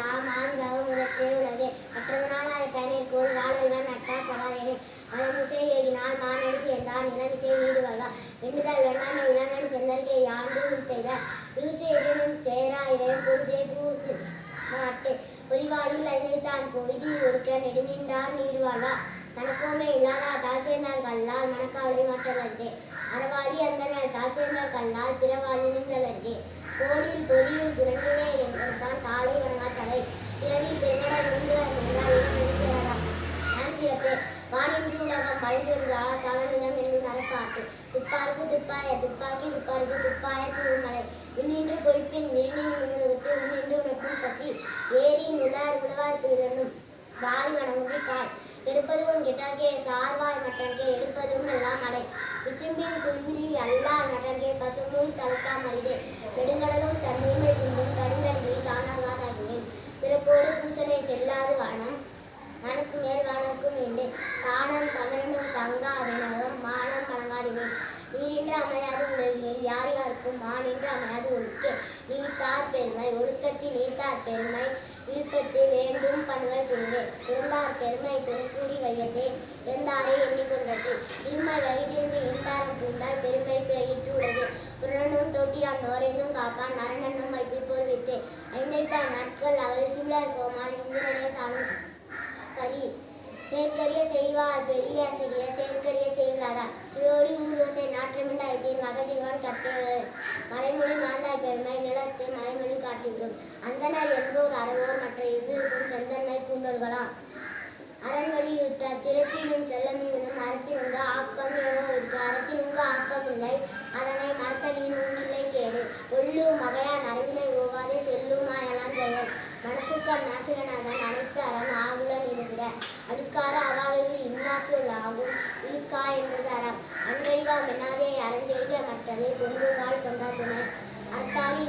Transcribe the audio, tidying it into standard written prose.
எல்லாம் ஆண்காக முதற்றே உலகே மற்றதனாலாய பயனிற்கோள் வாழல்வன் நட்டா படாதேனே மலமிசை ஏகினால் மானடிசி என்றார் நிலமிசை நீடுவல்லா வெண்டுதல் வெண்ணாமை இளமணி செந்தற்கே யாண்டு உள்பெய்த வீழ்ச்சி இடையும் சேரா இடையும் பொருஜை பூர்த்து மாட்டு பொறிவாயில் அணித்தான் பொய்தி ஒருக்க நெடுநின்றார் நீடுவாளா தனக்கோமே இல்லாத தாழ்ச்சேர்ந்தார் கல்லால் மணக்காவலை மற்றவர்கே அறவாடி அந்தனர் தாழ்ச்சேர்ந்தார் கல்லால் பிறவாளி நின்றலர்கே போரில் பொறியில் குறைந்தே என்பதுதான் தாளை வணங்கா தலை பிறவில் பெருங்கடல் நீண்டுவர் என்றால் முடிச்சேரா நான் சிறப்பே வானின்று உலகம் மழைபெறுதா தளமிடம் என்று நரப்பாட்டு துப்பாருக்கு துப்பாய துப்பாக்கி துப்பாருக்கு துப்பாய தூமலை விண்ணின்று பொய்ப்பின் விரிநீர் உணர்வுக்கு உன்னின்று உணர்க்கும் பசி ஏரி நுடார் உழவார் பிறனும் வாரி வணங்கும்பி கால் எடுப்பதும் கெட்டாக்கே சார்வாய் மட்டன்கே எடுப்பதும் எல்லாம் மலை விசும்பின் துணிவிலி அல்லார் மட்டன்கே பசுமுள் தளத்தா மறிவே நெடுங்கடலும் தண்ணீமை துண்டும் கடுங்கடலை தானாகாதாகுவேன் சிறப்போடு பூசனை செல்லாது வானம் மனக்கு மேல் வானக்கும் வேண்டு தானம் தமிழனும் தங்காவினரும் மானம் வணங்காதினேன் நீரின்று அமையாது உலகில் யார் யாருக்கும் மானின்று அமையாது ஒழுக்கே நீத்தார் பெருமை ஒழுக்கத்தில் நீத்தார் பெருமை விருப்பத்தை வேண்டும் பண்ணுவல் துணிவே துறந்தார் பெருமை துணைக்கூறி வையத்தே இருந்தாரே எண்ணிக்கொண்டது இருமை வயிற்றிருந்து ஈண்டாரம் பூண்டால் பெருமை பெயிற்று உலகே புரணனும் தொட்டியான் நோரென்னும் காப்பான் நரணனும் வைப்பிப்போல் வித்தே ஐந்தெழுத்தார் நாட்கள் அவள் சிம்லர் கோமான் இந்திரனே சாலும் கரி சேர்க்கரிய செய்வார் பெரிய சிறிய சேர்க்கரிய செய்வலாரா சிவோடி ஊரோசை நாற்றமிண்டாயத்தின் மகதிவான் கட்டே மலைமொழி மாந்தாய் பெருமை நிலத்தை மலைமொழி காட்டிவிடும் அந்தனர் என்போர் அறவோர் மற்ற எவ்விருக்கும் செந்தன்மை பூண்டோர்களாம் அரண்மொழி யுத்த சிறப்பினும் செல்லமினும் அறத்தினுங்க ஆக்கம் என இருக்கு அறத்தினுங்க ஆக்கம் இல்லை அதனை மனத்தலின் உண்டில்லை கேடு ஒள்ளு மகையான் அறிவினை ஓவாதே செல்லுமாயலான் பெயர் மனத்துக்கம் நாசிகநாதன் அனைத்து அறம் ஆகுல நிறுவிட அடுக்கார அவாவைகள் இன்னாற்றொல் ஆகும் இழுக்கா என்பது அறம் அன்றைவா மென்னாதே அறஞ்செய்க மற்றதை பொங்குகால் கொண்டாதுணை அர்த்தாகி